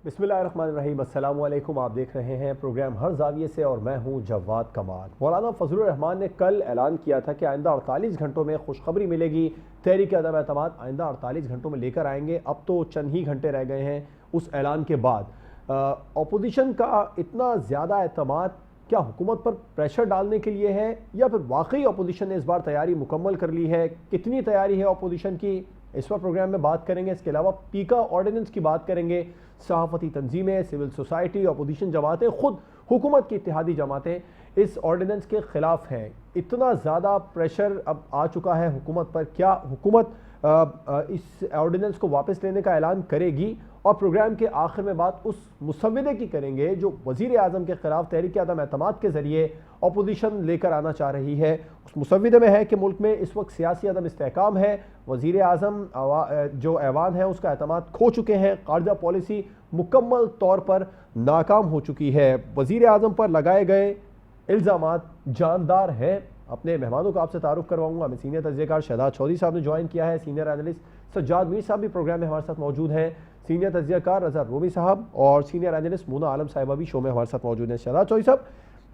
बिस्मिल्लाहिर्रहमानिर्रहीम, अस्सलामु अलैकुम। आप देख रहे हैं प्रोग्राम हर जाविये से और मैं हूं जवाद कमाल। मौलाना फजलुर रहमान ने कल ऐलान किया था कि आइंदा 48 घंटों में खुशखबरी मिलेगी। तहरीक अदम एतमाद आइंदा 48 घंटों में लेकर आएंगे। अब तो चंद ही घंटे रह गए हैं उस ऐलान के बाद। अपोजिशन का इतना ज़्यादा एतमाद क्या हुकूमत पर प्रेशर डालने के लिए है या फिर वाकई अपोजिशन ने इस बार तैयारी मुकम्मल कर ली है? कितनी तैयारी है अपोजिशन की, इस पर प्रोग्राम में बात करेंगे। इसके अलावा पीका ऑर्डिनेंस की बात करेंगे। सहाफ़ती तंजीमें, सिविल सोसाइटी, अपोजिशन जमातें, खुद हुकूमत की इत्तेहादी जमातें इस ऑर्डिनेंस के ख़िलाफ़ हैं। इतना ज़्यादा प्रेशर अब आ चुका है हुकूमत पर, क्या हुकूमत इस ऑर्डिनेंस को वापस लेने का ऐलान करेगी? और प्रोग्राम के आखिर में बात उस मुसव्विदे की करेंगे जो वज़ीर आज़म के ख़िलाफ़ तहरीक अदम एतमाद के ज़रिए अपोजिशन लेकर आना चाह रही है। उस मुसव्विदे में है कि मुल्क में इस वक्त सियासी अदम इस्तेहकाम है। वज़ीर आज़म जो ऐवान है उसका एतमाद खो चुके हैं। ख़ारजा पॉलिसी मुकम्मल तौर पर नाकाम हो चुकी है। वज़ीर आज़म पर लगाए गए इल्ज़ामात जानदार हैं। अपने मेहमानों को आपसे तारुफ करवाऊंगा। हमें सीनियर तज्ज़ियाकार शहजाद चौधरी साहब ने ज्वाइन किया है। सीनियर एनालिस्ट सज्जाद मीर साहब भी प्रोग्राम में हमारे साथ मौजूद हैं। सीनियर तज्ज़ियाकार रज़ा रूमी साहब और सीनियर एनालिस्ट मोना आलम साहिबा भी शो में हमारे साथ मौजूद हैं। शहजाद चौधरी साहब,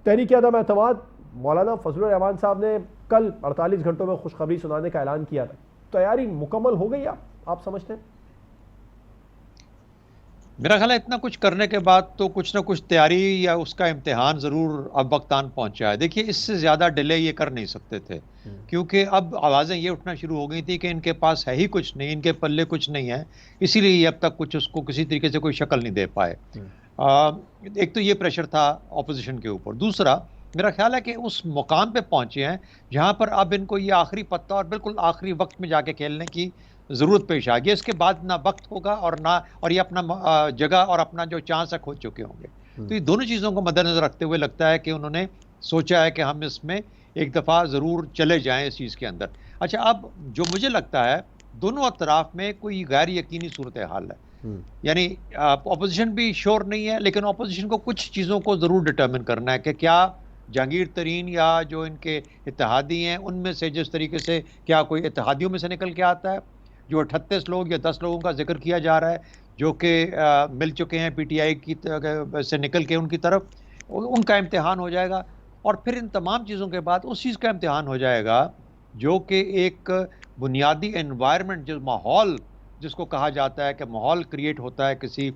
तहरीक अदम एतमाद, मौलाना फजलुर रहमान साहब ने कल 48 घंटों में खुशखबरी सुनाने का ऐलान किया था। तैयारी मुकम्मल हो गई आप समझते हैं? मेरा ख्याल है इतना कुछ करने के बाद तो कुछ ना कुछ तैयारी या उसका इम्तिहान ज़रूर अब वक्तान पहुंचा है। देखिए, इससे ज़्यादा डिले ये कर नहीं सकते थे, क्योंकि अब आवाज़ें ये उठना शुरू हो गई थी कि इनके पास है ही कुछ नहीं, इनके पल्ले कुछ नहीं है, इसीलिए ये अब तक कुछ उसको किसी तरीके से कोई शक्ल नहीं दे पाए। एक तो ये प्रेशर था ऑपोजिशन के ऊपर। दूसरा, मेरा ख्याल है कि उस मुकाम पे पहुंचे हैं जहां पर अब इनको ये आखिरी पत्ता और बिल्कुल आखिरी वक्त में जाके खेलने की ज़रूरत पेश आ गई। इसके बाद ना वक्त होगा और ये अपना जगह और अपना जो चांस है खो चुके होंगे। तो ये दोनों चीज़ों को मद्देनज़र रखते हुए लगता है कि उन्होंने सोचा है कि हम इसमें एक दफ़ा ज़रूर चले जाएं इस चीज़ के अंदर। अच्छा, अब जो मुझे लगता है दोनों अतराफ में कोई गैर यकीनी सूरत हाल है, यानी अपोजिशन भी श्योर नहीं है, लेकिन अपोजिशन को कुछ चीज़ों को ज़रूर डिटर्मिन करना है कि क्या जहांगीर तरीन या जो इनके इत्तेहादी हैं उनमें से जिस तरीके से क्या कोई इत्तेहादियों में से निकल के आता है। जो 38 लोग या 10 लोगों का जिक्र किया जा रहा है जो कि मिल चुके हैं पीटीआई की से निकल के उनकी तरफ, उनका इम्तिहान हो जाएगा। और फिर इन तमाम चीज़ों के बाद उस चीज़ का इम्तिहान हो जाएगा जो कि एक बुनियादी एनवायरनमेंट, जो माहौल जिसको कहा जाता है कि माहौल क्रिएट होता है किसी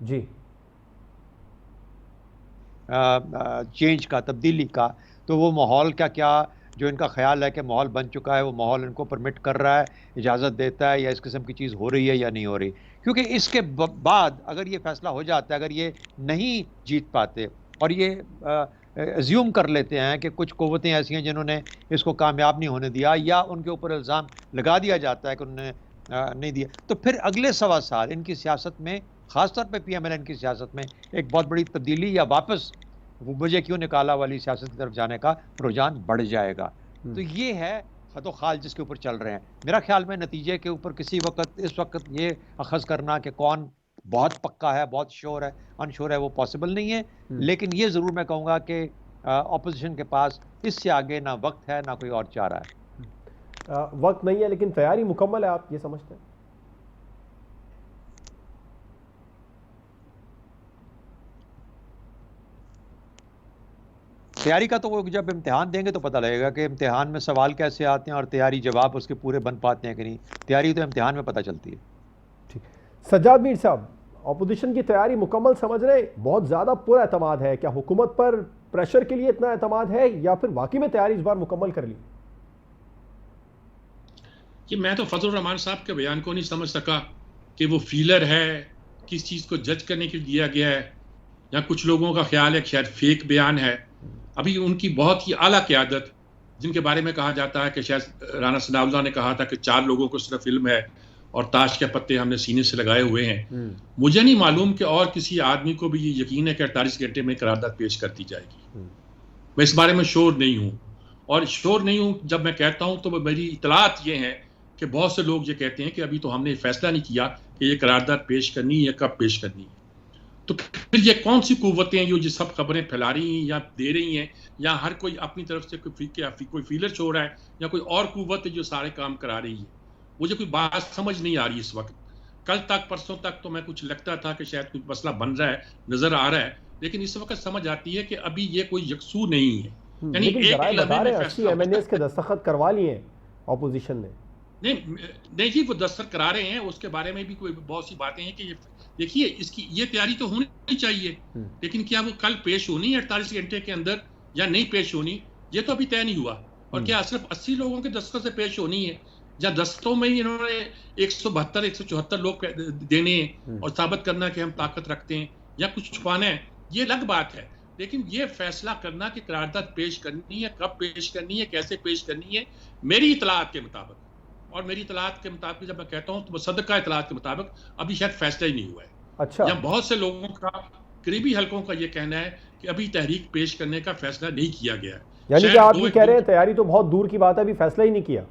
जी चेंज का, तब्दीली का। तो वो माहौल क्या जो इनका ख्याल है कि माहौल बन चुका है, वो माहौल इनको परमिट कर रहा है, इजाज़त देता है, या इस किस्म की चीज़ हो रही है या नहीं हो रही। क्योंकि इसके बाद अगर ये फैसला हो जाता है, अगर ये नहीं जीत पाते और ये एज्यूम कर लेते हैं कि कुछ क़ुव्वतें ऐसी हैं जिन्होंने इसको कामयाब नहीं होने दिया, या उनके ऊपर इल्ज़ाम लगा दिया जाता है कि उन्होंने नहीं दिया, तो फिर अगले 1.25 साल इनकी सियासत में, ख़ासतौर पर PMLN की सियासत में एक बहुत बड़ी तब्दीली या वापस वो मुझे क्यों निकाला वाली सियासत की तरफ जाने का रुझान बढ़ जाएगा। तो ये है खतो खाल जिसके ऊपर चल रहे हैं। मेरा ख्याल में नतीजे के ऊपर किसी वक्त इस वक्त ये अखज़ करना कि कौन बहुत पक्का है, बहुत श्योर है, अनश्योर है, वो पॉसिबल नहीं है। लेकिन ये ज़रूर मैं कहूँगा कि अपोजिशन के पास इससे आगे ना वक्त है ना कोई और चारा है। वक्त नहीं है लेकिन तैयारी मुकम्मल है, आप ये समझते हैं? तैयारी का तो वो जब इम्तिहान देंगे तो पता लगेगा कि इम्तिहान में सवाल कैसे आते हैं और तैयारी जवाब उसके पूरे बन पाते हैं कि नहीं। तैयारी तो इम्तिहान में पता चलती है। ठीक। सज्जाद मीर साहब, अपोजिशन की तैयारी मुकम्मल समझ रहे, बहुत ज़्यादा पूरा एतमाद है, क्या हुकूमत पर प्रेशर के लिए इतना एतमाद है या फिर वाकई में तैयारी इस बार मुकम्मल कर ली? कि मैं तो फजलुर रहमान साहब के बयान को नहीं समझ सका कि वो फीलर है, किस चीज़ को जज करने के लिए दिया गया है, या कुछ लोगों का ख्याल है कि शायद फेक बयान है। अभी उनकी बहुत ही आला क़यादत, जिनके बारे में कहा जाता है कि शायद राना सनाउल्लाह ने कहा था कि 4 लोगों को सिर्फ इल्म है और ताश के पत्ते हमने सीने से लगाए हुए हैं। मुझे नहीं मालूम कि और किसी आदमी को भी ये यकीन है कि 48 घंटे में करारदाद पेश कर दी जाएगी। मैं इस बारे में श्योर नहीं हूँ, और श्योर नहीं हूँ जब मैं कहता हूँ तो मेरी इतलात ये हैं कि बहुत से लोग ये कहते हैं कि अभी तो हमने फैसला नहीं किया कि ये करारदाद पेश करनी है, कब पेश करनी है। तो फिर ये कौन सी कुव्वतें हैं जो सब खबरें फैला रही हैं या दे रही हैं, या हर कोई अपनी तरफ से कोई फीलर छोड़ रहा है, या कोई और कुव्वत है जो सारे काम करा रही है? मुझे कोई बात समझ नहीं आ रही इस वक्त। कल तक परसों तक तो मैं कुछ लगता था कि शायद कुछ मसला बन रहा है, नजर आ रहा है, लेकिन इस वक्त समझ आती है कि अभी ये कोई यकसू नहीं है, यानी लेकिन एक जराए लम्हे बता में रहे हैं 80 फैसला हो MNAs के सकता है। दस्तखत करवा लिए ऑपोजिशन ने। नहीं नहीं जी, वो दस्तखत करा रहे हैं, उसके बारे में भी कोई बहुत सी बातें हैं कि देखिए इसकी ये तैयारी तो होनी चाहिए, लेकिन क्या वो कल पेश होनी है 48 घंटे के अंदर या नहीं पेश होनी, ये तो अभी तय नहीं हुआ। और क्या सिर्फ 80 लोगों के दस्तखत से पेश होनी है, या दस्तों में ही इन्होंने 172 174 लोग देने हैं और साबित करना कि हम ताकत रखते हैं, या कुछ छुपाना है, ये अलग बात है। लेकिन ये फैसला करना कि करारदाद पेश करनी है, कब पेश करनी है, कैसे पेश करनी है, मेरी इतलात के मुताबिक, और मेरी इतलात के मुताबिक जब मैं कहता हूं तो मुसद्दका इतलात के मुताबिक अभी शायद फैसला ही नहीं हुआ है। अच्छा, या बहुत से लोगों का, करीबी हलकों का ये कहना है कि अभी तहरीक पेश करने का फैसला नहीं किया गया है। यानी कि आप ये कह रहे हैं तैयारी तो बहुत दूर की बात है, अभी फैसला ही नहीं किया।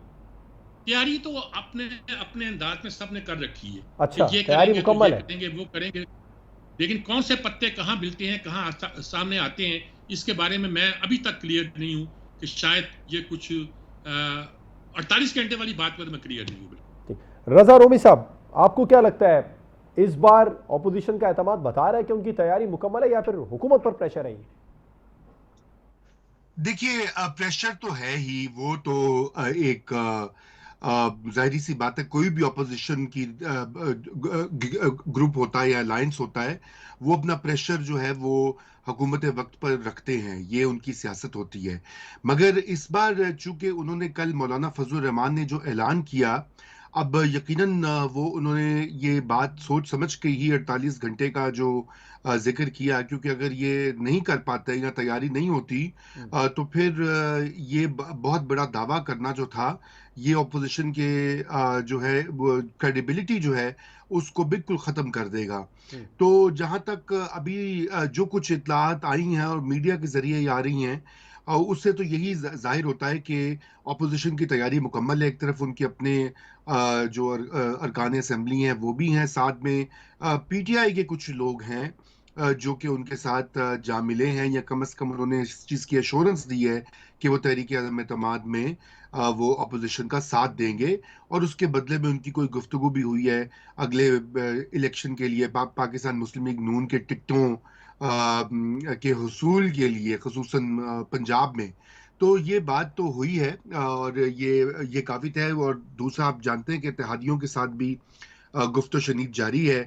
तैयारी तो अपने अपने अंदाज में सबने कर रखी है। अच्छा, ये तैयारी करेंगे, मुकम्मल तो है, ये करेंगे, वो करेंगे, लेकिन कौन से पत्ते कहाँ मिलते हैं, कहाँ सामने आते हैं, इसके बारे में मैं अभी तक क्लियर नहीं हूँ कि शायद ये कुछ 48 घंटे वाली बात पर मैं क्लियर नहीं हूँ। रजा रोमी साहब, आपको क्या लगता है इस बार ऑपोजिशन का एतमाद बता रहा है कि उनकी तैयारी मुकम्मल है या फिर हुकूमत पर प्रेशर है? देखिए, प्रेशर तो है ही, वो तो एक जाहिर सी बात है, कोई भी ऑपोजिशन की ग्रुप होता है या अलायंस होता है, वो अपना प्रेशर जो है वो हुकूमत वक्त पर रखते हैं, ये उनकी सियासत होती है। मगर इस बार चूंकि उन्होंने कल मौलाना फजलुर रहमान ने जो ऐलान किया, अब यकीनन वो उन्होंने ये बात सोच समझ के ही 48 घंटे का जो जिक्र किया, क्योंकि अगर ये नहीं कर पाते या तैयारी नहीं होती तो फिर ये बहुत बड़ा दावा करना जो था, ये ऑपोजिशन के जो है क्रेडिबिलिटी जो है उसको बिल्कुल ख़त्म कर देगा। तो जहाँ तक अभी जो कुछ इत्तलात आई हैं और मीडिया के ज़रिए ये आ रही हैं, उससे तो यही जाहिर होता है कि ऑपोजिशन की तैयारी मुकम्मल है। एक तरफ उनके अपने जो अरकान असेंबली हैं वो भी हैं, साथ में पीटीआई के कुछ लोग हैं जो कि उनके साथ जा मिले हैं, या कम से कम उन्होंने इस चीज़ की एश्योरेंस दी है कि वो तहरीक अदम एतमाद में वो अपोजिशन का साथ देंगे, और उसके बदले में उनकी कोई गुफ्तगू भी हुई है अगले इलेक्शन के लिए, पाकिस्तान मुस्लिम लीग नून के टिकटों के हुसूल के लिए, खुसूसन पंजाब में। तो ये बात तो हुई है और ये काफ़ी तय है। और दूसरा, आप जानते हैं कि इत्तेहादियों के साथ भी गुफ्तो शनीद जारी है।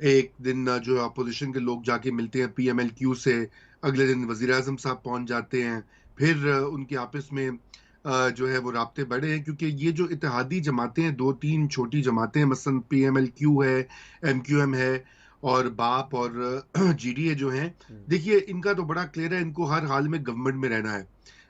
एक दिन जो अपोजिशन के लोग जाके मिलते हैं PMLQ से, अगले दिन वज़ीर आज़म साहब पहुंच जाते हैं, फिर उनके आपस में जो है वो राब्ते बढ़े हैं, क्योंकि ये जो इत्तेहादी जमातें हैं, 2-3 छोटी जमातें हैं, मसलन PMLQ है, MQM है और बाप और GDA जो हैं, देखिए इनका तो बड़ा क्लियर है, इनको हर हाल में गवर्नमेंट में रहना है।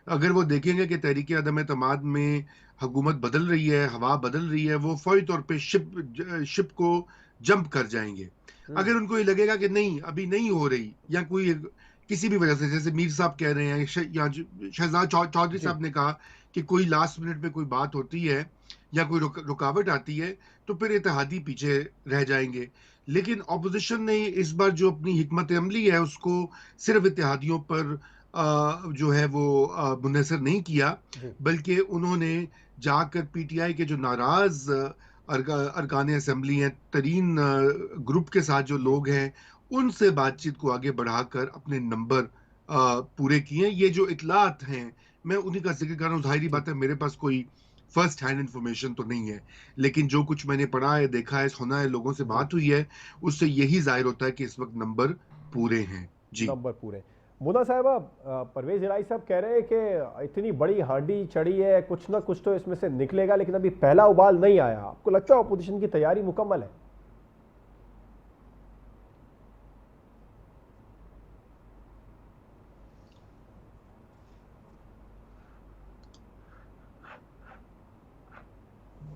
अगर वो देखेंगे कि तहरीक अदम एतमाद में हुकूमत बदल रही है, हवा बदल रही है, वो फौरी तौर पे शिप को जंप कर जाएंगे। अगर उनको ये लगेगा कि नहीं, अभी नहीं हो रही, या कोई किसी भी वजह से, जैसे मीर साहब कह रहे हैं या शहजाद चौधरी साहब ने कहा कि कोई लास्ट मिनट पे कोई बात होती है या कोई रुकावट आती है, तो फिर इत्तेहादी पीछे रह जाएंगे। लेकिन ऑपोजिशन ने इस बार जो अपनी हिकमत अमली है उसको सिर्फ इत्तेहादियों पर जो है वो मुनहसर नहीं किया, बल्कि उन्होंने जाकर PTI के जो नाराज अरकान असेंबली हैं, तरीन ग्रुप के साथ जो लोग हैं, उनसे बातचीत को आगे बढ़ाकर अपने नंबर पूरे किए। ये जो इतलात हैं, मैं उन्हीं का जिक्र कर रहा हूँ। जाहिर बात है मेरे पास कोई फर्स्ट हैंड इंफॉर्मेशन तो नहीं है, लेकिन जो कुछ मैंने पढ़ा है, देखा है, सुना है, लोगों से बात हुई है, उससे यही जाहिर होता है कि इस वक्त नंबर पूरे हैं। जी, नंबर पूरे। मुन्ना साहब, परवेज इलाही साहब कह रहे हैं कि इतनी बड़ी हांडी चढ़ी है, कुछ ना कुछ तो इसमें से निकलेगा, लेकिन अभी पहला उबाल नहीं आया। आपको लगता है अपोजिशन की तैयारी मुकम्मल है?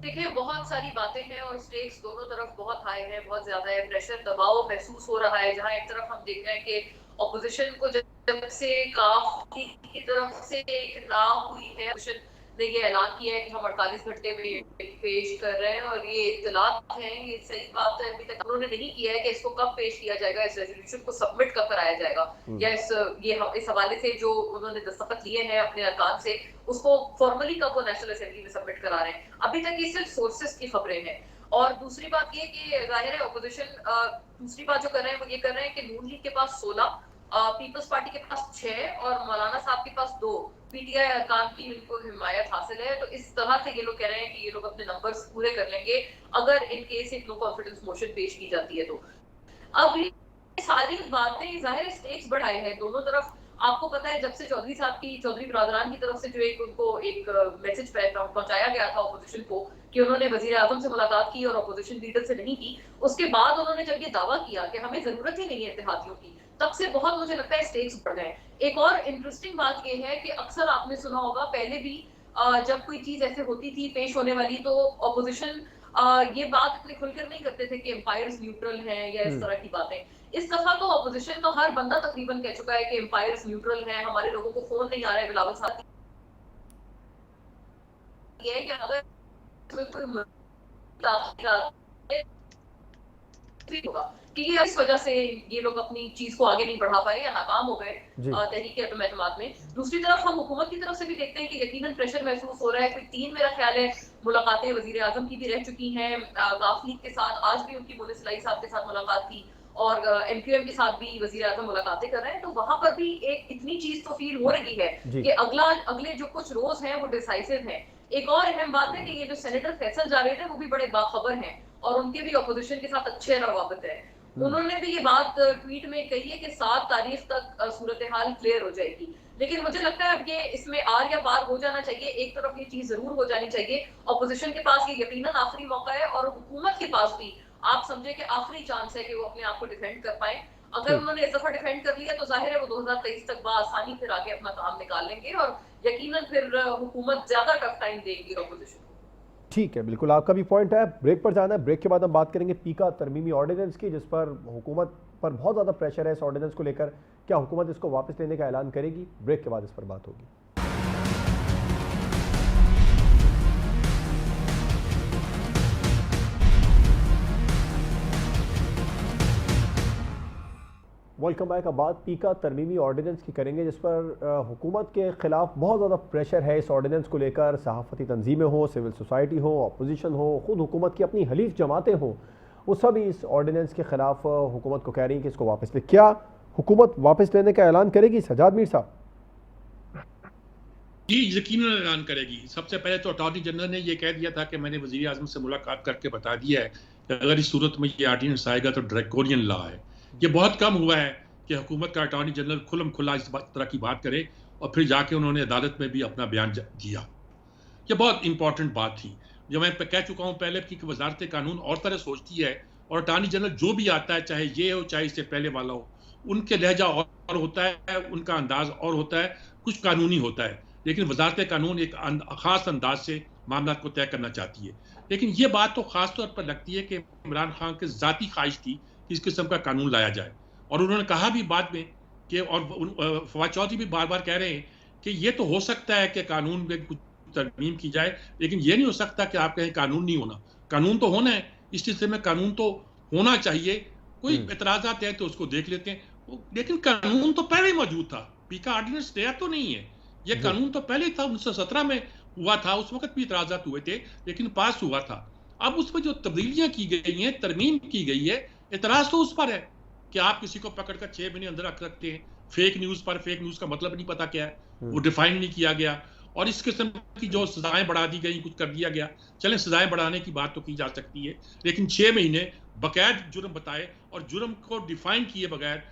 देखिए, बहुत सारी बातें हैं और स्टेक्स दोनों तरफ बहुत हाई है, बहुत ज्यादा है, प्रेशर दबाव महसूस हो रहा है। जहां एक तरफ हम देख रहे हैं कि ऑपोजिशन को जब से काफ की तरफ से इत्तला हुई है, ऑपोजिशन ने ये ऐलान किया है कि हम 48 घंटे में पेश कर रहे हैं, और ये इत्तलात है, ये सही बात है। अभी तक उन्होंने नहीं किया है कि इसको कब पेश किया जाएगा, इस रेजोल्यूशन को सबमिट कब कराया जाएगा, या इस हवाले से जो उन्होंने दस्तखत लिए हैं अपने अरकान से, उसको फॉर्मली कब वो नेशनल असेंबली में सबमिट करा रहे हैं। अभी तक ये सिर्फ सोर्सेस की खबरें हैं। और दूसरी बात ये कि जाहिर है ऑपोजिशन दूसरी बात जो कर रहे हैं वो ये कर रहे हैं कि नून लीग के पास 16, पीपल्स पार्टी के पास 6 और मौलाना साहब के पास 2 पीटीआई अरकान की इनको हिमायत हासिल है। तो इस तरह से ये लोग कह रहे हैं कि ये लोग अपने नंबर्स पूरे कर लेंगे अगर इन केस एक नो कॉन्फिडेंस मोशन पेश की जाती है। तो अब ये सारी बातें जाहिर स्टेक्स बढ़ाए हैं दोनों तरफ। आपको पता है जब से चौधरी साहब की चौधरी बिरादरान की तरफ से जो एक उनको एक मैसेज पहुंचाया गया था ऑपोजिशन को कि उन्होंने वजीर आजम से मुलाकात की और ऑपोजिशन लीडर से नहीं की, उसके बाद उन्होंने जब ये दावा किया कि हमें जरूरत ही नहीं है इत्तेहादियों की, तब से बहुत मुझे लगता है स्टेक्स बढ़ गए। एक और इंटरेस्टिंग बात ये है कि अक्सर आपने सुना होगा पहले भी जब कोई चीज ऐसे होती थी पेश होने वाली तो ऑपोजिशन ये बात इतनी खुलकर नहीं करते थे कि एम्पायर्स न्यूट्रल हैं या इस तरह की बातें। इस दफा तो ऑपोजिशन तो हर बंदा तकरीबन कह चुका है कि एम्पायर्स न्यूट्रल हैं, हमारे लोगों को फोन नहीं आ रहा है बिलावल साहब ये है कि अगर होगा कि ये इस वजह से ये लोग अपनी चीज को आगे नहीं बढ़ा पाए या नाकाम हो गए तहरीक-ए-एतमाद में। दूसरी तरफ हम हुकूमत की तरफ से भी देखते हैं कि यकीनन प्रेशर महसूस हो रहा है। कोई 3 मेरा ख्याल है मुलाकातें वजीर आजम की भी रह चुकी हैं, गाफ लीग के साथ आज भी उनकी मुनीस इलाही साहब के साथ मुलाकात थी और एमक्यूएम के साथ भी वजीर आजम मुलाकातें कर रहे हैं। तो वहां पर भी एक इतनी चीज तो फील हो रही है कि अगले जो कुछ रोज हैं वो डिसाइसिव हैं। एक और अहम बात है कि ये जो सेनेटर फैसल जावेद है वो भी बड़े बाखबर हैं और उनके भी ऑपोजिशन के साथ अच्छे रवाबत है। उन्होंने भी ये बात ट्वीट में कही है कि 7 तारीख तक सूरत हाल क्लियर हो जाएगी। लेकिन मुझे लगता है अब ये इसमें आर या पार हो जाना चाहिए। एक तरफ ये चीज जरूर हो जानी चाहिए, ऑपोजिशन के पास ये यकीनन आखिरी मौका है और हुकूमत के पास भी आप समझे कि आखिरी चांस है कि वो अपने आप को डिफेंड कर पाए। अगर उन्होंने इस दफा डिफेंड कर लिया तो जाहिर है वो 2023 तक आसानी फिर आगे अपना काम निकाल लेंगे और यकीनन फिर हुकूमत ज्यादा टफ टाइम देगी ऑपोजिशन को। ठीक है, बिल्कुल आपका भी पॉइंट है। ब्रेक पर जाना है, ब्रेक के बाद हम बात करेंगे पीका तरमीमी ऑर्डिनेंस की, जिस पर हुकूमत पर बहुत ज़्यादा प्रेशर है इस ऑर्डिनेंस को लेकर। क्या हुकूमत इसको वापस लेने का ऐलान करेगी? ब्रेक के बाद इस पर बात होगी। Welcome back. अब बात पीका तरमीमी ऑर्डिनेंस की करेंगे, जिस पर हुकूमत के खिलाफ बहुत ज़्यादा प्रेशर है इस ऑर्डिनेंस को लेकर। सहाफ़ती तंजीमें हो, सिविल सोसाइटी हो, अपोजिशन हो, ख़ुद हुकूमत की अपनी हलीफ जमातें हों, वो सभी इस ऑर्डिनेंस के खिलाफ हुकूमत को कह रही हैं कि इसको वापस ले। क्या हुकूमत वापस लेने का ऐलान करेगी सजाद मीर साहब? जी यकीनन ऐलान करेगी। सबसे पहले तो अटॉर्नी जनरल ने यह कह दिया था कि मैंने वज़ीर आज़म से मुलाकात करके बता दिया है कि अगर इस सूरत में ये ऑर्डिनेंस आएगा तो ड्रैकोनियन लॉ है। ये बहुत कम हुआ है कि हुकूमत का अटॉर्नी जनरल खुल्म खुला इस तरह की बात करे और फिर जाके उन्होंने अदालत में भी अपना बयान दिया। ये बहुत इंपॉर्टेंट बात थी। जो मैं कह चुका हूँ पहले कि वजारत कानून और तरह सोचती है और अटॉर्नी जनरल जो भी आता है, चाहे ये हो चाहे इससे पहले वाला हो, उनके लहजा और होता है, उनका अंदाज और होता है, कुछ कानूनी होता है। लेकिन वजारत कानून एक ख़ास अंदाज से मामला को तय करना चाहती है। लेकिन ये बात तो ख़ास तौर पर लगती है कि इमरान खान की ज़ाती ख्वाहिश थी कि इस किस्म का कानून लाया जाए। और उन्होंने कहा भी बाद में कि, और फवाद चौधरी भी बार बार कह रहे हैं कि ये तो हो सकता है कि कानून में कुछ तरमीम की जाए, लेकिन ये नहीं हो सकता कि आप कहें कानून नहीं होना। कानून तो होना है, इस सिलसिले में कानून तो होना चाहिए। कोई एतराज़ात है तो उसको देख लेते हैं, लेकिन कानून तो पहले ही मौजूद था। पीका ऑर्डिनेंस नया तो नहीं है, ये कानून तो पहले था, 1917 में हुआ था। उस वक्त भी एतराज़ात हुए थे लेकिन पास हुआ था। अब उसमें जो तब्दीलियां की गई हैं, तरमीम की गई है, एतराज़ तो उस पर है कि आप किसी को पकड़कर 6 महीने अंदर रख सकते हैं। फेक न्यूज़ पर, फेक न्यूज़ का मतलब नहीं पता क्या है, वो डिफाइन नहीं किया गया। और इस किस्म की जो सजाएं बढ़ा दी गई, कुछ कर दिया गया। चलें, सजाएं बढ़ाने की बात तो की जा सकती है, लेकिन 6 महीने बगैर जुर्म बताए और जुर्म को डिफाइन किए बगैर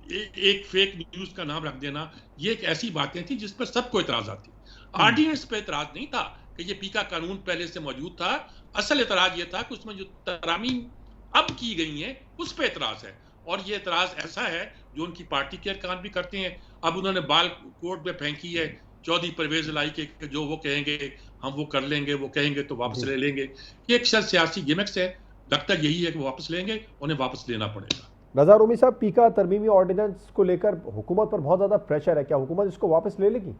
एक फेक न्यूज़ का नाम रख देना, ये एक ऐसी बातें थी जिस पर सबको एतराज़ आती। ऑर्डिनेंस पे एतराज़ नहीं था कि ये पीका कानून पहले से मौजूद था। असल एतराज़ ये था कि उसमें जो तरामीम अब की गई हैं उस पर एतराज़ है। और ये एतराज़ ऐसा है जो उनकी पार्टी के अरकान भी करते हैं। अब उन्होंने बाल कोर्ट में फेंकी है चौधरी परवेज इलाही के, जो वो कहेंगे हम वो कर लेंगे, वो कहेंगे तो वापस ले लेंगे। ये एक सियासी गिमिक्स है। लगता यही है कि वो वापस लेंगे, उन्हें वापस लेना पड़ेगा। रज़ा रूमी साहब, पीका तरमीमी ऑर्डिनेंस को लेकर हुकूमत पर बहुत ज़्यादा प्रेशर है, क्या हुकूमत इसको वापस ले लेगी?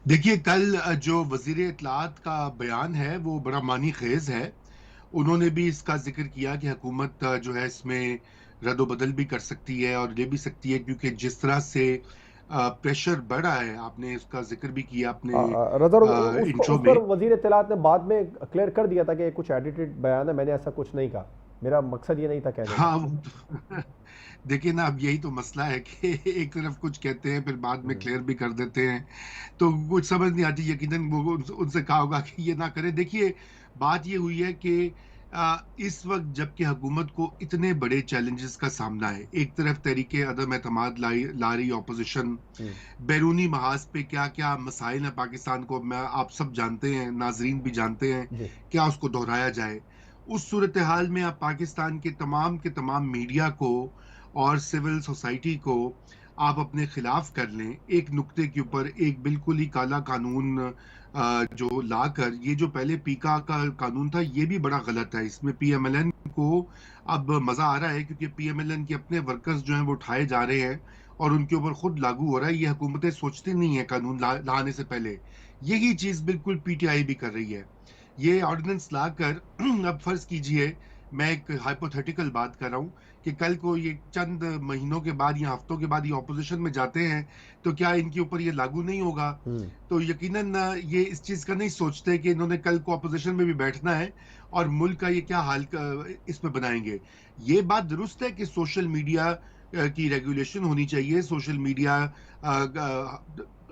देखिए, कल जो वज़ीर इत्तलाआत का बयान है वो बड़ा मानी खेज है। उन्होंने भी इसका जिक्र किया कि हुकूमत जो है इसमें रद्द बदल भी कर सकती है और ले भी सकती है, क्योंकि जिस तरह से प्रेशर बढ़ा है। आपने इसका जिक्र भी किया अपने रज़ा, उसको इंट्रो उस पर में। वज़ीर इत्तलात ने बाद में क्लियर कर दिया था कि कुछ एडिटेड बयान है, मैंने ऐसा कुछ नहीं कहा, मेरा मकसद ये नहीं था कहने का। हाँ देखिए ना, अब यही तो मसला है कि एक तरफ कुछ कहते हैं फिर बाद में क्लियर भी कर देते हैं, तो कुछ समझ नहीं आती। यकीनन वो उनसे कहा होगा कि ये ना करें। देखिए, बात ये हुई है कि इस वक्त जबकि हुकूमत को इतने बड़े चैलेंजेस का सामना है, एक तरफ तहरीके अदम एतमाद ला रही ऑपोजिशन, बैरूनी महाज पे क्या क्या मसाइल है पाकिस्तान को, मैं आप सब जानते हैं, नाजरीन भी जानते हैं, जी। क्या उसको दोहराया जाए। उस सूरत हाल में आप पाकिस्तान के तमाम मीडिया को और सिविल सोसाइटी को आप अपने खिलाफ कर लें, एक नुक्ते के ऊपर एक बिल्कुल ही काला कानून जो लाकर, ये जो पहले पीका का कानून था ये भी बड़ा गलत है। इसमें पीएमएलएन को अब मजा आ रहा है क्योंकि पीएमएलएन के अपने वर्कर्स जो हैं वो उठाए जा रहे हैं और उनके ऊपर खुद लागू हो रहा है। ये हुकूमतें सोचती नहीं है कानून लाने से पहले। यही चीज बिल्कुल पीटीआई भी कर रही है। ये ऑर्डिनेंस लाकर अब फर्ज कीजिए, मैं एक हाइपोथेटिकल बात कर रहा हूँ कि कल को ये चंद महीनों के बाद या हफ्तों के बाद ये ऑपोजिशन में जाते हैं तो क्या इनके ऊपर ये लागू नहीं होगा? तो यकीनन ये इस चीज का नहीं सोचते कि इन्होंने कल को ऑपोजिशन में भी बैठना है और मुल्क का ये क्या हाल इसमें बनाएंगे। ये बात दुरुस्त है कि सोशल मीडिया की रेगुलेशन होनी चाहिए, सोशल मीडिया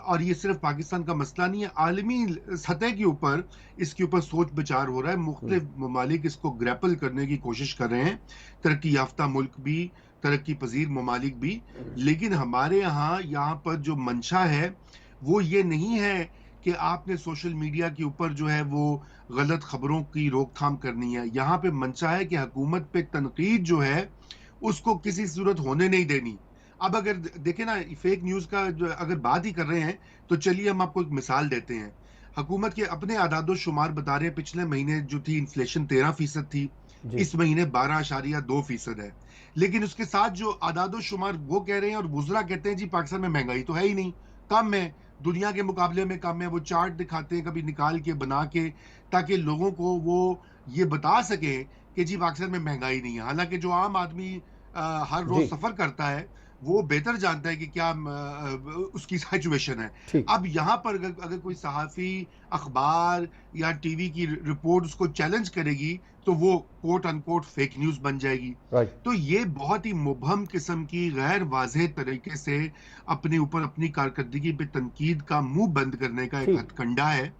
और ये सिर्फ पाकिस्तान का मसला नहीं है, आलमी सतह के ऊपर इसके ऊपर सोच विचार हो रहा है। मुख्तलिफ ममालिक इसको ग्रैपल करने की कोशिश कर रहे हैं, तरक्की याफ्ता मुल्क भी, तरक्की पजीर ममालिक भी। लेकिन हमारे यहाँ पर जो मंशा है वो ये नहीं है कि आपने सोशल मीडिया के ऊपर जो है वो गलत खबरों की रोकथाम करनी है। यहाँ पे मंशा है कि हुकूमत पे तनकीद जो है उसको किसी सूरत होने नहीं देनी। अब अगर देखें ना, फेक न्यूज का जो अगर बात ही कर रहे हैं तो चलिए हम आपको एक मिसाल देते हैं। हुकूमत के अपने आदादो शुमार बता रहे हैं, पिछले महीने जो थी इन्फ्लेशन 13% थी, इस महीने 12.2% है। लेकिन उसके साथ जो आदादो शुमार वो कह रहे हैं और वुज़रा कहते हैं जी पाकिस्तान में महंगाई तो है ही नहीं, कम है, दुनिया के मुकाबले में कम है। वो चार्ट दिखाते हैं कभी निकाल के बना के, ताकि लोगों को वो ये बता सके कि जी पाकिस्तान में महंगाई नहीं है। हालांकि जो आम आदमी हर रोज जी। सफर करता है वो बेहतर जानता है कि क्या उसकी सिचुएशन है। ठीक। अब यहाँ पर अगर कोई सहाफ़ी, अखबार या टीवी की रिपोर्ट उसको चैलेंज करेगी तो वो कोट अनकोट फेक न्यूज बन जाएगी। राइट। तो ये बहुत ही मुबहम किस्म की गैर वाज़ेह तरीके से अपने ऊपर अपनी कारकर्दगी पे तनकीद का मुंह बंद करने का एक ठीक। हथकंडा है।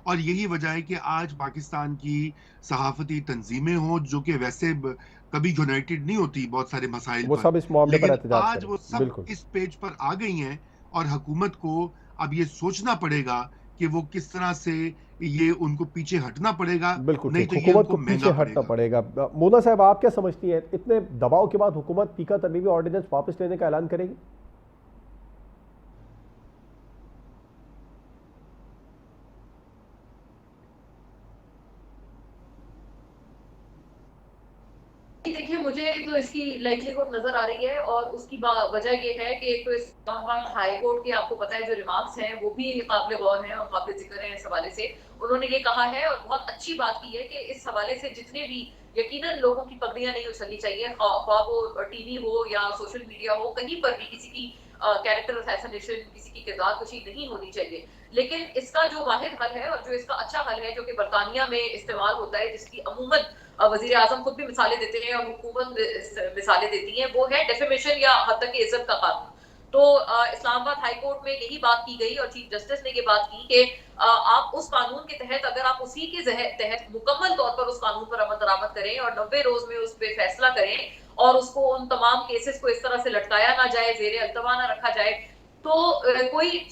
और यही वजह है कि आज पाकिस्तान की सहाफती तंजीमें हों जो कि वैसे कभी यूनाइटेड नहीं होती बहुत सारे मसाइल वो पर, सब इस मामले पर लेकिन एहतजाज आज करें। वो सब बिल्कुल। इस पेज पर आ गई हैं। और हुकूमत को अब ये सोचना पड़ेगा कि वो किस तरह से ये उनको पीछे हटना पड़ेगा, बिल्कुल नहीं ठीक, तो ये हुकूमत उनको को पीछे महंगा हटना पड़ेगा। पड़ेगा। मोना साहब, आप क्या समझती हैं, इतने दबाव के बाद हुकूमत पीका तरमीमी ऑर्डिनेंस वापस लेने का ऐलान करेगी? देखिए, मुझे तो इसकी लाइक्लीहुड नजर आ रही है और उसकी वजह ये है कि एक तो इस्लामाबाद हाई कोर्ट के आपको पता है जो रिमार्क्स हैं वो भी काबिल गौर हैं और काबिल जिक्र हैं। इस हवाले से उन्होंने ये कहा है और बहुत अच्छी बात की है कि इस हवाले से जितने भी यकीनन लोगों की पगड़ियां नहीं उछलनी चाहिए, ख्वाह वो टीवी हो या सोशल मीडिया हो, कहीं पर भी किसी की कैरेक्टर असैसिनेशन, किसी की किरदार कुशी नहीं होनी चाहिए। लेकिन इसका जो वाहिद हल है और जो इसका अच्छा हल है जो कि बरतानिया में इस्तेमाल होता है, जिसकी अमूमन वजीर आजम खुद भी मिसालें देते हैं और हुकूमत मिसालें देती है, वो है डेफेमेशन या हत्या की इज्जत का कानून। तो इस्लामाबाद हाई कोर्ट में यही बात की गई और चीफ जस्टिस ने ये बात की कि आप उस कानून के तहत, अगर आप उसी के तहत मुकम्मल तौर पर उस कानून पर अमल दरामद करें और 90 रोज में उस पर फैसला करें और उसको उन तमाम केसेस को इस तरह से लटकाया ना जाए, जेर अल्तवा ना रखा जाए, तो कोई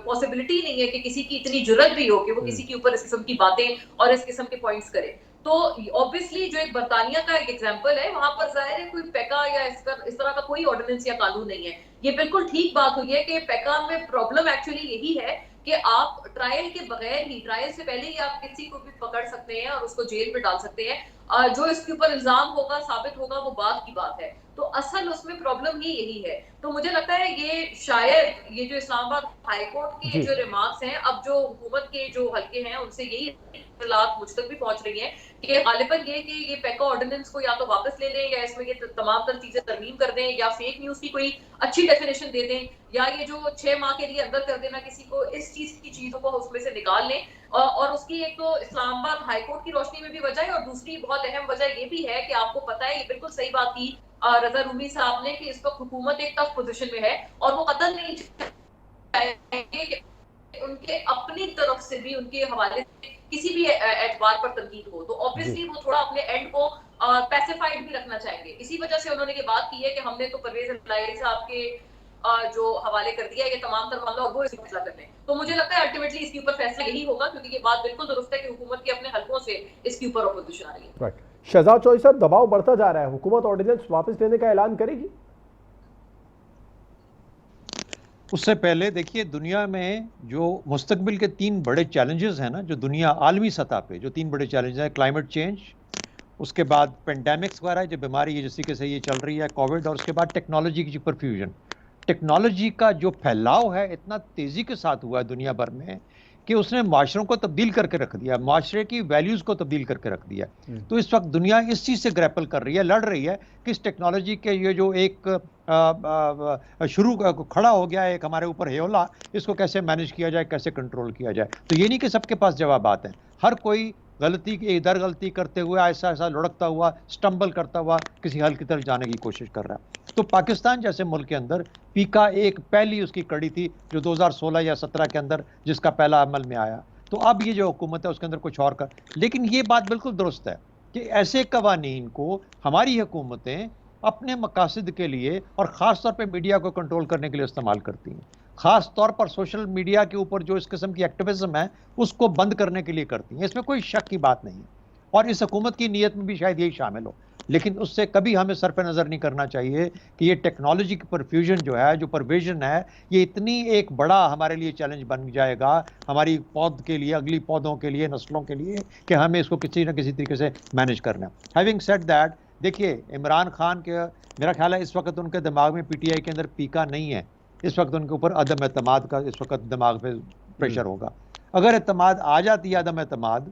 पॉसिबिलिटी नहीं है कि किसी की इतनी जुर्रत भी हो कि वो किसी के ऊपर इस किस्म की बातें और इस किस्म के पॉइंट्स करे। तो ऑब्वियसली जो एक बरतानिया का एक एग्जांपल है, वहां पर जाहिर है कोई पैका या इस तरह का कोई ऑर्डिनेंस या कानून नहीं है। ये बिल्कुल ठीक बात हुई है कि पैका में प्रॉब्लम एक्चुअली यही है कि आप ट्रायल के बगैर ही, ट्रायल से पहले ही आप किसी को भी पकड़ सकते हैं और उसको जेल में डाल सकते हैं। जो इसके ऊपर इल्जाम होगा, साबित होगा, वो बात की बात है। तो असल उसमें प्रॉब्लम ही यही है। तो मुझे लगता है ये शायद ये जो इस्लामाबाद हाईकोर्ट के जो रिमार्क्स हैं, अब जो हुकूमत के जो हल्के हैं उनसे यही इत्तलात मुझ तक भी पहुंच रही है कि गालिबन ये कि ये पेका ऑर्डिनेंस को या तो वापस ले लें या इसमें ये तमाम तर चीजें तरमीम कर दें या फेक न्यूज की कोई अच्छी डेफिनेशन दे दें या ये जो 6 माह के लिए अंदर कर देना किसी को, इस चीज की चीजों को उसमें से निकाल लें। और उसकी एक तो इस्लामाबाद हाईकोर्ट की रोशनी में भी वजह है और दूसरी बहुत अहम वजह ये भी है कि आपको पता है, ये बिल्कुल सही बात की रजा रूमी साहब ने कि इस वक्त हुकूमत एक टफ पोजीशन में है और वो कतल नहीं चाहेंगे कि उनके अपनी तरफ से भी उनके हवाले से किसी भी एतबार पर तनकीद हो, तो ऑब्वियसली वो थोड़ा अपने एंड को पैसिफाइड भी रखना चाहेंगे। इसी वजह से उन्होंने ये बात की है कि हमने तो परवेज इलाही साहब के जो हवाले कर दिया, ये तमाम तर मामला और वो इसमें फैसला कर लें। तो मुझे लगता है अल्टीमेटली इसके ऊपर फैसला यही होगा, क्योंकि ये बात बिल्कुल दुरुस्त है कि हुकूमत के अपने हलकों से इसके ऊपर अपोजिशन आ रही है। राइट। शहजाद चौधरी साहब, दबाव बढ़ता जा रहा है, हुकूमत ऑर्डिनेंस वापस लेने का ऐलान करेगी? उससे पहले देखिए, दुनिया में जो मुस्तकबिल के 3 बड़े चैलेंजेस हैं ना, जो दुनिया आलमी सतह पे जो 3 बड़े चैलेंजेस हैं, क्लाइमेट चेंज, उसके बाद पेंडेमिक्स वगैरह जो बीमारी है जिस तरीके से ये चल रही है, कोविड, और उसके बाद टेक्नोलॉजी की जो परफ्यूजन। टेक्नोलॉजी का जो फैलाव है इतना तेज़ी के साथ हुआ है दुनिया भर में कि उसने माशरों को तब्दील करके रख दिया, माशरे की वैल्यूज़ को तब्दील करके रख दिया। तो इस वक्त दुनिया इस चीज़ से ग्रैपल कर रही है, लड़ रही है कि इस टेक्नोलॉजी के ये जो एक शुरू खड़ा हो गया है एक हमारे ऊपर हेयोला, इसको कैसे मैनेज किया जाए, कैसे कंट्रोल किया जाए। तो ये नहीं कि सबके पास जवाबात हैं, हर कोई गलती की इधर गलती करते हुए ऐसा ऐसा लुढ़कता हुआ, स्टम्बल करता हुआ किसी हल की तरफ जाने की कोशिश कर रहा है। तो पाकिस्तान जैसे मुल्क के अंदर पीका एक पहली उसकी कड़ी थी जो 2016 या 17 के अंदर जिसका पहला अमल में आया। तो अब ये जो हुकूमत है उसके अंदर कुछ और कर, लेकिन ये बात बिल्कुल दुरुस्त है कि ऐसे कवानीन को हमारी हुकूमतें अपने मकासद के लिए और ख़ास तौर पे मीडिया को कंट्रोल करने के लिए इस्तेमाल करती हैं। ख़ास तौर पर सोशल मीडिया के ऊपर जो इस किस्म की एक्टिविज्म है उसको बंद करने के लिए करती हैं, इसमें कोई शक की बात नहीं है। और इस हुकूमत की नीयत में भी शायद यही शामिल हो, लेकिन उससे कभी हमें सर पे नज़र नहीं करना चाहिए कि ये टेक्नोलॉजी की परफ्यूजन जो है, जो परवेजन है, ये इतनी एक बड़ा हमारे लिए चैलेंज बन जाएगा हमारी पौध के लिए, अगली पौधों के लिए, नस्लों के लिए, कि हमें इसको किसी न किसी तरीके से मैनेज करना है। हैविंग सेड दैट, देखिए इमरान खान के, मेरा ख्याल है इस वक्त उनके दिमाग में पीटीआई के अंदर पीका नहीं है, इस वक्त उनके ऊपर अदम एतमाद का इस वक्त दिमाग पे प्रेशर होगा। अगर एतमाद आ जाती है, अदम एतमाद,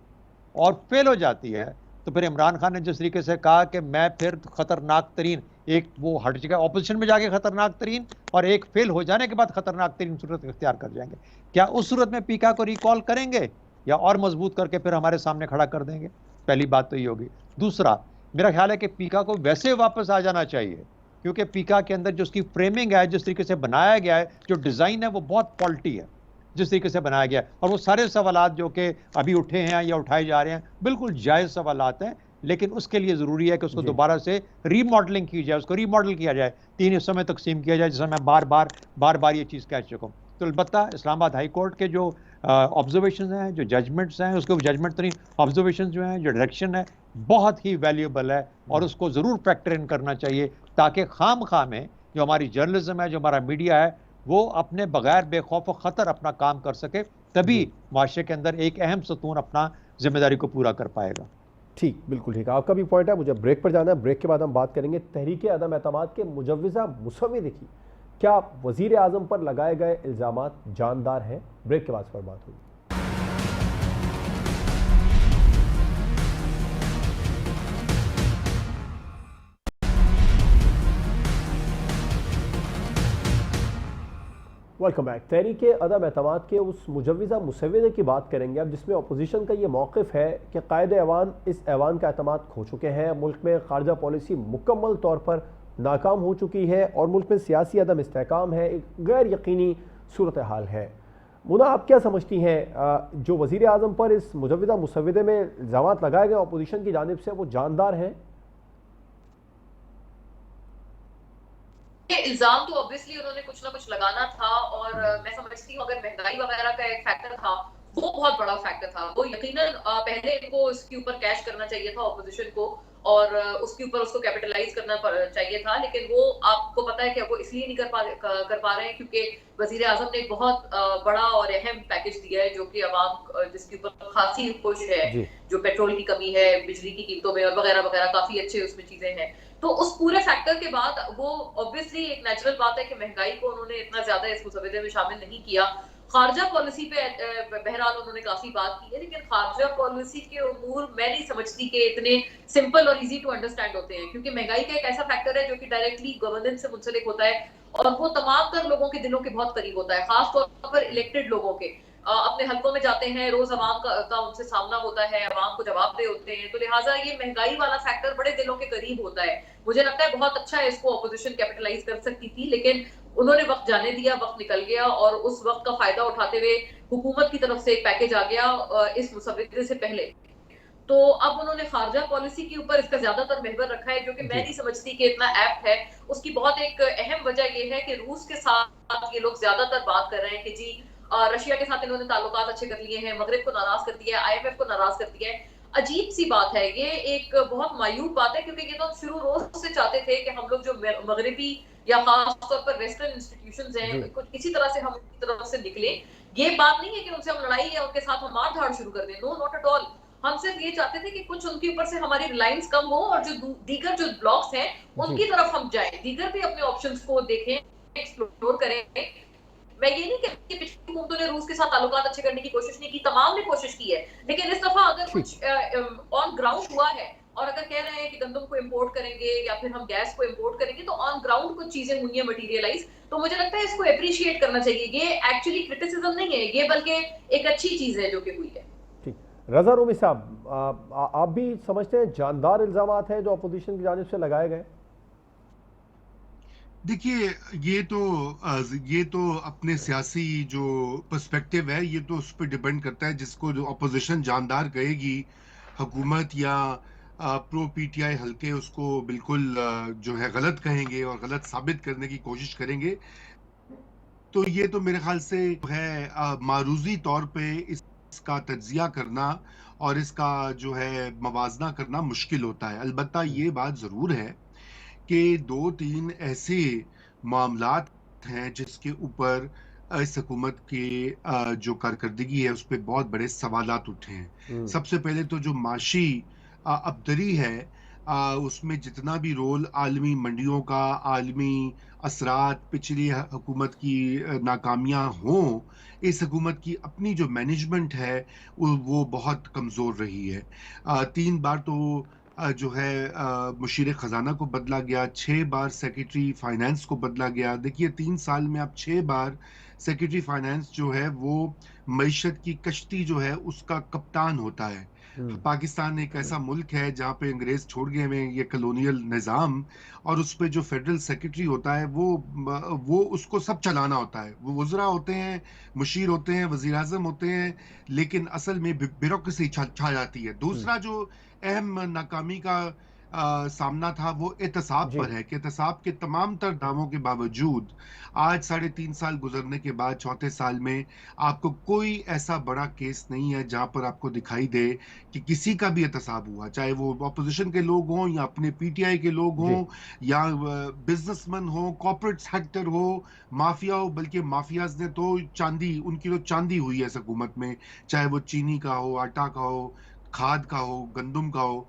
और फेल हो जाती है, तो फिर इमरान खान ने जिस तरीके से कहा कि मैं फिर खतरनाक तरीन, एक वो हट जगह ऑपोजिशन में जाके खतरनाक तरीन और एक फेल हो जाने के बाद खतरनाक तरीन सूरत इख्तियार कर जाएंगे, क्या उस सूरत में पीका को रिकॉल करेंगे या और मजबूत करके फिर हमारे सामने खड़ा कर देंगे? पहली बात तो ये होगी। दूसरा, मेरा ख्याल है कि पीका को वैसे वापस आ जाना चाहिए, क्योंकि पीका के अंदर जो उसकी फ्रेमिंग है, जिस तरीके से बनाया गया है, जो डिज़ाइन है, वो बहुत फॉल्टी है जिस तरीके से बनाया गया है। और वो सारे सवालात जो कि अभी उठे हैं या उठाए जा रहे हैं बिल्कुल जायज़ सवालात हैं, लेकिन उसके लिए ज़रूरी है कि उसको दोबारा से रीमॉडलिंग की जाए, उसको रीमॉडल किया जाए, 3 हिस्सों में तकसीम किया जाए, जैसा मैं बार बार ये चीज़ कह चुका हूँ। तो अलबत्ता इस्लामाबाद हाई कोर्ट के जो ऑब्जर्वेशन हैं, जो जजमेंट्स हैं, उसके जजमेंट तो नहीं, ऑब्जर्वेशन जो हैं, जो डायरेक्शन है, बहुत ही वैल्यूएबल है और उसको ज़रूर फैक्टर इन करना चाहिए, ताकि खाम में जो हमारी जर्नलिज्म है, जो हमारा मीडिया है, वो अपने बगैर बेखौफ खतर अपना काम कर सके, तभी माशरे के अंदर एक अहम सतून अपना जिम्मेदारी को पूरा कर पाएगा। ठीक, बिल्कुल ठीक, आपका भी पॉइंट है। मुझे ब्रेक पर जाना है, ब्रेक के बाद हम बात करेंगे तहरीक अदम एतमाद के मुजव्विज़ा मुसव्विदे की। क्या वज़ीर आज़म पर लगाए गए इल्ज़ामात जानदार हैं? ब्रेक के बाद इस पर बात होगी। Welcome back. तहरीक अदम एतमाद के उस मुजव्विज़ा मुसव्विदे की बात करेंगे अब, जिसमें अपोजिशन का ये मौक़िफ़ है कि कायदे ऐवान इस ऐवान का एतमाद खो चुके हैं, मुल्क में खारजा पॉलिसी मुकम्मल तौर पर नाकाम हो चुकी है और मुल्क में सियासी अदम इस्तेहकाम है, एक गैर यकीनी सूरत हाल है। मुना, आप क्या समझती हैं, जो वज़ीर आज़म पर इस मुजव्विज़ा मुसव्विदे में इल्ज़ामात लगाए गए अपोजिशन की जानिब से, वो जानदार हैं? इल्जाम तो ऑब्वियसली उन्होंने कुछ ना कुछ लगाना था और मैं समझती हूँ अगर महंगाई वगैरह का एक फैक्टर था, वो बहुत बड़ा फैक्टर था, वो यकीनन पहले इनको इसके ऊपर कैश करना चाहिए था ऑपोजिशन को। और उसके ऊपर उसको कैपिटलाइज करना चाहिए था, लेकिन वो आपको पता है कि वो इसलिए नहीं कर पा रहे हैं क्योंकि वजीर आजम ने एक बहुत बड़ा और अहम पैकेज दिया है जो कि अवाम जिसके ऊपर खासी खुश है, जो पेट्रोल की कमी है, बिजली की कीमतों में और वगैरह वगैरह काफी अच्छे उसमें चीजें हैं। तो उस पूरे फैक्टर के बाद वो ऑब्वियसली एक नेचुरल बात है कि महंगाई को उन्होंने इतना ज्यादा इस मुसवदे में शामिल नहीं किया। खारजा पॉलिसी पे बहरहाल उन्होंने काफी बात की है, लेकिन खारजा पॉलिसी के उमूर मैं नहीं समझती कि इतने सिंपल और इजी टू अंडरस्टैंड होते हैं, क्योंकि महंगाई का एक ऐसा फैक्टर है जो कि डायरेक्टली गवर्नेंस से मुंसलिक होता है और वो तमाम तर लोगों के दिलों के बहुत करीब होता है, खास तौर पर इलेक्टेड लोगों के। अपने हलकों में जाते हैं, रोज अवाम का उनसे सामना होता है, अवाम को जवाब दे होते हैं, तो लिहाजा ये महंगाई वाला फैक्टर बड़े दिलों के करीब होता है। मुझे लगता है बहुत अच्छा है, इसको अपोजिशन कैपिटलाइज कर सकती थी, लेकिन उन्होंने वक्त जाने दिया, वक्त निकल गया और उस वक्त का फायदा उठाते हुए हुकूमत की तरफ से एक पैकेज आ गया इस मुसव्वदे से पहले। तो अब उन्होंने खारजा पॉलिसी के ऊपर इसका ज्यादातर महवर रखा है, जो कि मैं नहीं समझती कि इतना ऐप्ट है। उसकी बहुत एक अहम वजह ये है कि रूस के साथ ये लोग ज्यादातर बात कर रहे हैं कि जी रशिया के साथ इन्होंने ताल्लुकात अच्छे कर लिए हैं, मगरिब को नाराज कर दिया है, IMF को नाराज कर दिया है। अजीब सी बात है, ये एक बहुत मायूब बात है, क्योंकि ये तो शुरू रोज से चाहते थे कि हम लोग जो मगरिबी या खास तौर पर वेस्टर्न इंस्टीट्यूशंस हैं कुछ इसी तरह से हम उनकी तरफ से निकले। ये बात नहीं है कि उनसे हम लड़ाई या उनके साथ हम मार धाड़ शुरू कर दें, नो नॉट एट ऑल। हम सिर्फ ये चाहते थे कि कुछ उनके ऊपर से हमारी रिलायंस कम हो और जो दीगर जो ब्लॉक्स हैं उनकी तरफ हम जाएं, दीगर भी अपने ऑप्शंस को देखें, एक्सप्लोर करें। मैं ये नहीं कहती कि पिछली हुकूमतों ने रूस के साथ ताल्लुकात अच्छे करने की कोशिश नहीं की, तमाम ने कोशिश की है, लेकिन इस दफा अगर कुछ ऑन ग्राउंड हुआ है और अगर कह रहे हैं कि गंदम को इंपोर्ट करेंगे या फिर हम गैस को इंपोर्ट करेंगे, तो ऑन ग्राउंड कुछ चीजें हुई है मटीरियलाइज, तो मुझे लगता है इसको एप्रिशिएट करना चाहिए। ये एक्चुअली क्रिटिसिज्म नहीं है, ये बल्कि एक अच्छी चीज है जो कि हुई है। रजा रूमी साहब, आप भी समझते हैं जानदार इल्जामात हैं जो अपोजिशन की जानिब से लगाए गए? देखिए, ये तो अपने सियासी जो पर्सपेक्टिव है, ये तो उस पर डिपेंड करता है। जिसको जो अपोजिशन जानदार कहेगी, हुकूमत या प्रो PTI हल्के उसको बिल्कुल जो है गलत कहेंगे और गलत साबित करने की कोशिश करेंगे। तो ये तो मेरे ख्याल से है मारूजी तौर पे इसका तज्जिया करना और इसका जो है मवाजना करना मुश्किल होता है। अलबत्ता ये बात ज़रूर है कि 2-3 ऐसे मामलात हैं जिसके ऊपर इस हुकूमत के जो कारकर्दगी है उस पर बहुत बड़े सवालात उठे हैं। सबसे पहले तो जो माशी अबदरी है, उसमें जितना भी रोल आलमी मंडियों का, आलमी असरात, पिछली हुकूमत की नाकामियां हों, इस हुकूमत की अपनी जो मैनेजमेंट है वो बहुत कमज़ोर रही है। 3 बार तो जो है मुशीर ख़जाना को बदला गया, 6 बार सेक्रेटरी फाइनेंस को बदला गया। देखिए 3 साल में आप 6 बार सेक्रेटरी फाइनेंस जो है वो मईशत की कश्ती जो है उसका कप्तान होता है। पाकिस्तान एक ऐसा मुल्क है जहाँ पे अंग्रेज छोड़ गए हैं ये कॉलोनियल निज़ाम, और उस पे जो फेडरल सेक्रेटरी होता है वो उसको सब चलाना होता है। वो वज़रा होते हैं, मुशीर होते हैं, वज़ीर आज़म होते हैं, लेकिन असल में ब्यूरोक्रेसी छा जाती है। दूसरा जो अहम नाकामी का सामना था वो एहतसाब पर है कि एहतसाब के तमाम तर दावों के बावजूद आज 3.5 साल गुजरने के बाद 4थे साल में आपको कोई ऐसा बड़ा केस नहीं है जहां पर आपको दिखाई दे कि किसी का भी एहतसाब हुआ, चाहे वो अपोजिशन के लोग हों या अपने PTI के लोग हों या बिजनेसमैन हो, कॉर्पोरेट सेक्टर हो, माफिया हो। बल्कि माफियाज ने तो उनकी तो चांदी हुई है इस हुकूमत में, चाहे वो चीनी का हो, आटा का हो, खाद का हो, गंदम का हो,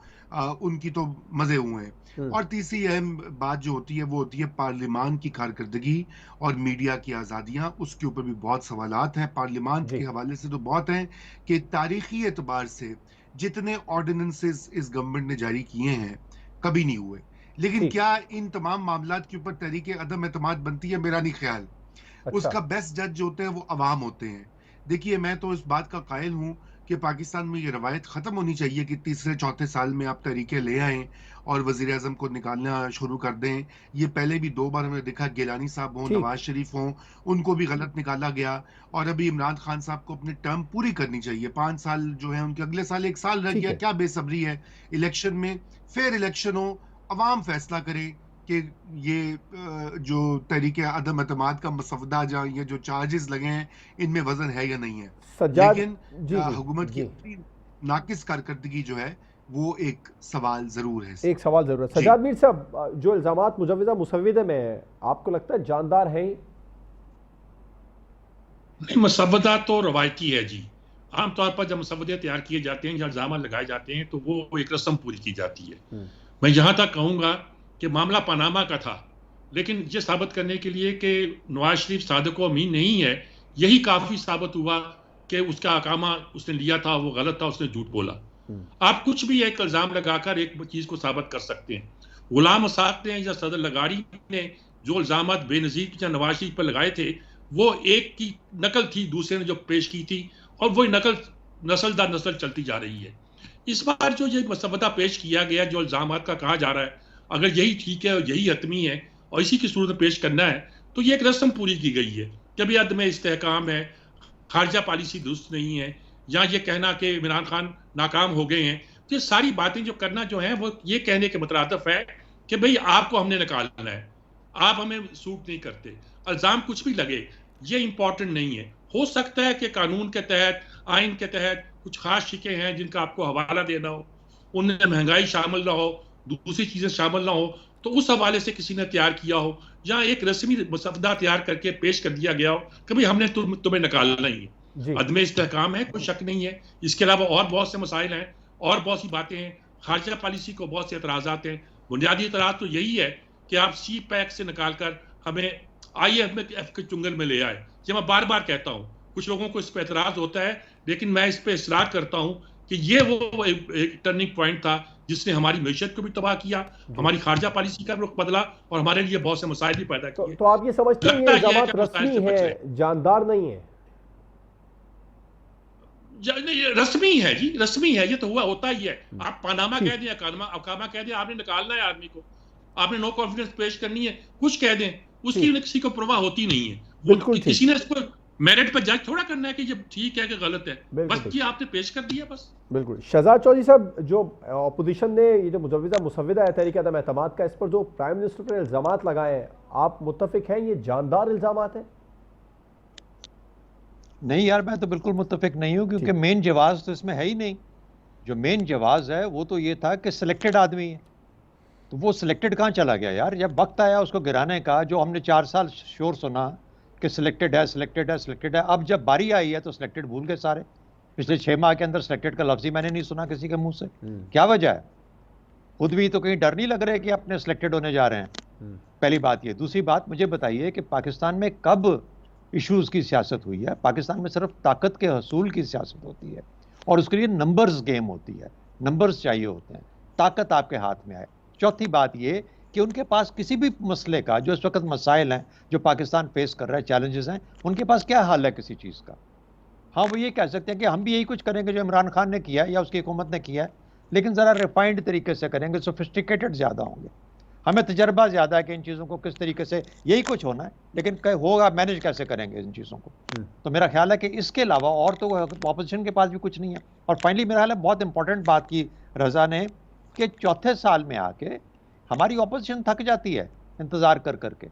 उनकी तो मजे हुए हैं। और तीसरी अहम बात जो होती है वो होती है पार्लिमान की कारकर्दगी और मीडिया की आज़ादियाँ। उसके ऊपर भी बहुत सवालात हैं। पार्लिमान के हवाले से तो बहुत हैं कि तारीखी एतबार से जितने ऑर्डिनेंसेस इस गवर्नमेंट ने जारी किए हैं कभी नहीं हुए, लेकिन क्या इन तमाम मामलात के ऊपर तहरीक अदम एतमाद बनती है? मेरा नहीं ख्याल। उसका बेस्ट जज जो होते हैं वो अवाम होते हैं। देखिए, मैं तो इस बात का कायल हूँ कि पाकिस्तान में ये रवायत ख़त्म होनी चाहिए कि तीसरे चौथे साल में आप तरीके ले आएँ और वज़ीर आज़म को निकालना शुरू कर दें। ये पहले भी 2 बार हमने देखा, गिलानी साहब हों, नवाज शरीफ हों, उनको भी गलत निकाला गया। और अभी इमरान खान साहब को अपनी टर्म पूरी करनी चाहिए। 5 साल जो है उनके, अगले साल 1 साल रह गया, क्या बेसब्री है इलेक्शन में। फेयर इलेक्शन हो, अवाम फैसला करे कि ये जो तरीके अदम एतमाद का मसवदा या ये जो चार्जेस लगे हैं इनमें वजन है या नहीं है। लेकिन हुकूमत की नाकिस कारकर्दगी जो है वो एक सवाल जरूर है। एक सवाल जरूर है। सजाद मीर साहब, जो इल्जामात मुजव्विज़ा मुसव्विदे में है, आपको लगता है जानदार है? नहीं, मुसव्वदा तो रवायती है जी। आमतौर पर जब मुसव्वदे तैयार किए जाते हैं या इल्जाम लगाए जाते हैं तो वो एक रस्म पूरी की जाती है। मैं यहाँ तक कहूँगा कि मामला पनामा का था, लेकिन ये साबित करने के लिए कि नवाज शरीफ सादिक व अमीन नहीं है, यही काफ़ी साबित हुआ कि उसका अकामा उसने लिया था वो गलत था, उसने झूठ बोला। आप कुछ भी एक इल्ज़ाम लगाकर एक चीज़ को साबित कर सकते हैं। गुलाम असाद ने या सदर लगाड़ी ने जो इल्ज़ाम बेनज़ीर या नवाज शरीफ पर लगाए थे, वो एक की नकल थी दूसरे ने जो पेश की थी, और वही नकल नस्ल दर नस्ल चलती जा रही है। इस बार जो ये मसवदा पेश किया गया, जो इल्ज़ाम का कहा जा रहा है, अगर यही ठीक है और यही हतमी है और इसी की सूरत में पेश करना है, तो ये एक रस्म पूरी की गई है। जब यह अदम इस्तेहकाम है, खारजा पॉलिसी दुरुस्त नहीं है, या ये कहना कि इमरान खान नाकाम हो गए हैं, तो ये सारी बातें जो करना जो है वो ये कहने के मुतरादिफ है कि भाई आपको हमने निकालना है, आप हमें सूट नहीं करते। इल्ज़ाम कुछ भी लगे, ये इंपॉर्टेंट नहीं है। हो सकता है कि कानून के तहत, आइन के तहत कुछ खास शिकें हैं जिनका आपको हवाला देना हो, उनमें महंगाई शामिल ना हो, दूसरी चीजें शामिल ना हो, तो उस हवाले से किसी ने तैयार किया हो, या एक रस्मी मसवदा तैयार करके पेश कर दिया गया हो कि भाई हमने तुम्हें निकालना ही है। अदम इस्तेहकाम है, कोई शक नहीं है। इसके अलावा और बहुत से मसाइल हैं और बहुत सी बातें हैं। खारजा पॉलिसी को बहुत से एतराज़ात हैं। बुनियादी एतराज़ तो यही है कि आप सी पैक से निकाल कर हमें IMF के चुंगल में ले आए। ये मैं बार बार कहता हूँ, कुछ लोगों को इस पर एतराज़ होता है, लेकिन मैं इस पर इसरार करता हूँ कि ये वो एक टर्निंग पॉइंट था जिसने हमारी मैशत को भी तबाह किया, हमारी खारजा पॉलिसी का रुख बदला और हमारे लिए बहुत से मसाइल भी पैदा किए। तो आप ये समझते हैं ये इल्जामात रस्मी है, जानदार नहीं है? रस्मी है जी, रस्मी है। ये तो हुआ होता ही है। आप पनामा कह दें, अकामा कह दें, आपने निकालना है आदमी को, आपने नो कॉन्फिडेंस पेश करनी है, कुछ कह दें, उसकी किसी को परवाह होती नहीं है। बिल्कुल किसी ने इसको मेरिट पर जज थोड़ा करना है कि ये ठीक है कि गलत है, बस ये आपने पेश कर दिया बस। बिल्कुल। शहजाद चौधरी साहब, जो अपोजिशन ने ये जो मुजव्विज़ा मुसव्विदा है तहरीक अदम एतमाद का, इस पर जो प्राइम मिनिस्टर पर इल्जामात लगाए हैं, आप मुत्तफिक हैं ये जानदार इल्जामात हैं? नहीं यार, मैं तो बिल्कुल मुत्तफिक नहीं हूँ, क्योंकि मेन जवाब तो इसमें है ही नहीं। जो मेन जवाब है वो तो ये था कि सिलेक्टेड आदमी है, तो वो सिलेक्टेड कहाँ चला गया यार? जब वक्त आया उसको गिराने का, जो हमने 4 साल शोर सुना कि सिलेक्टेड है, सिलेक्टेड है, सिलेक्टेड है, अब जब बारी आई है तो सिलेक्टेड भूल गए सारे। पिछले 6 माह के अंदर सिलेक्टेड का लफ्ज़ ही मैंने नहीं सुना किसी के मुंह से। क्या वजह है? खुद भी तो कहीं डर नहीं लग रहा है कि अपने सिलेक्टेड होने जा रहे हैं? पहली बात ये। दूसरी बात, मुझे बताइए कि पाकिस्तान में कब इश्यूज़ की सियासत हुई है? पाकिस्तान में सिर्फ ताकत के हसूल की सियासत होती है, और उसके लिए नंबर्स गेम होती है, नंबर्स चाहिए होते हैं, ताकत आपके हाथ में आए। चौथी बात ये कि उनके पास किसी भी मसले का, जो इस वक्त मसाइल हैं जो पाकिस्तान फेस कर रहा है, चैलेंजेस हैं, उनके पास क्या हल है किसी चीज़ का? हाँ, वो ये कह सकते हैं कि हम भी यही कुछ करेंगे जो इमरान खान ने किया है या उसकी हुकूमत ने किया है, लेकिन ज़रा रिफाइंड तरीके से करेंगे, सोफिस्टिकेटेड ज़्यादा होंगे, हमें तजर्बा ज़्यादा है कि इन चीज़ों को किस तरीके से, यही कुछ होना है, लेकिन होगा मैनेज कैसे करेंगे इन चीज़ों को। तो मेरा ख्याल है कि इसके अलावा और तो ऑपोजिशन के पास भी कुछ नहीं है। और फाइनली मेरा ख्याल है बहुत इंपॉर्टेंट बात की रज़ा ने, कि चौथे साल में आके हमारी ऑपोजिशन थक जाती है इंतज़ार कर करके,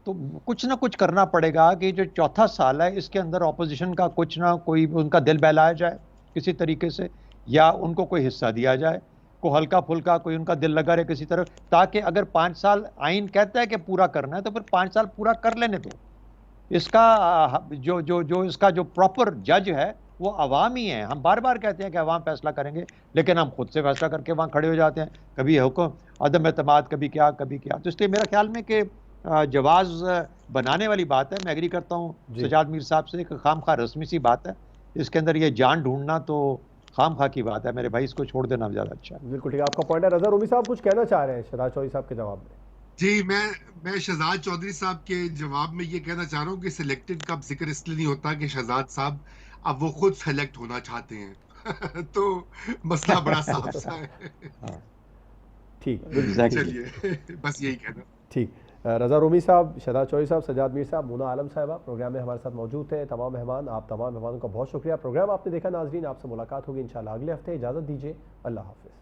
तो कुछ ना कुछ करना पड़ेगा कि जो चौथा साल है इसके अंदर ऑपोजिशन का कुछ ना कोई उनका दिल बहलाया जाए किसी तरीके से, या उनको कोई हिस्सा दिया जाए, को हल्का फुल्का कोई उनका दिल लगा रहे किसी तरफ, ताकि अगर 5 साल आइन कहता है कि पूरा करना है तो फिर 5 साल पूरा कर लेने दो। इसका जो इसका जो प्रॉपर जज है वो अवाम ही है। हम बार बार कहते हैं कि अवाम फैसला करेंगे, लेकिन हम खुद से फैसला करके वहाँ खड़े हो जाते हैं, कभी हुक्म अदम एतमाद, कभी क्या कभी क्या। तो इसलिए मेरा ख्याल में कि जवाज बनाने वाली बात है। मैं एग्री करता हूँ सजाद मीर साहब से, कि खाम खा रस्मी सी बात है, इसके अंदर ये जान ढूंढना तो खाम खा की बात है मेरे भाई, इसको छोड़ देना ज़्यादा अच्छा है। बिल्कुल ठीक है, आपका पॉइंट है। रज़ा रूमी साहब कुछ कहना चाह रहे हैं शहजाद चौधरी साहब के जवाब में? जी, मैं शहजाद चौधरी साहब के जवाब में ये कहना चाह रहा हूँ कि सिलेक्टेड का जिक्र इसलिए नहीं होता कि शहजाद साहब अब वो खुद सेलेक्ट होना चाहते हैं तो मसला बड़ा साफ सा है। ठीक, चलिए बस यही कहना। ठीक, रज़ा रूमी साहब, शहजाद चौधरी साहब, सजाद मीर साहब, मुना आलम साहिबा प्रोग्राम में हमारे साथ मौजूद थे। तमाम मेहमान, आप तमाम मेहमानों का बहुत शुक्रिया। प्रोग्राम आपने देखा नाजरीन, आपसे मुलाकात होगी इंशाल्लाह अगले हफ्ते। इजाज़त दीजिए, अल्लाह हाफ़िज़।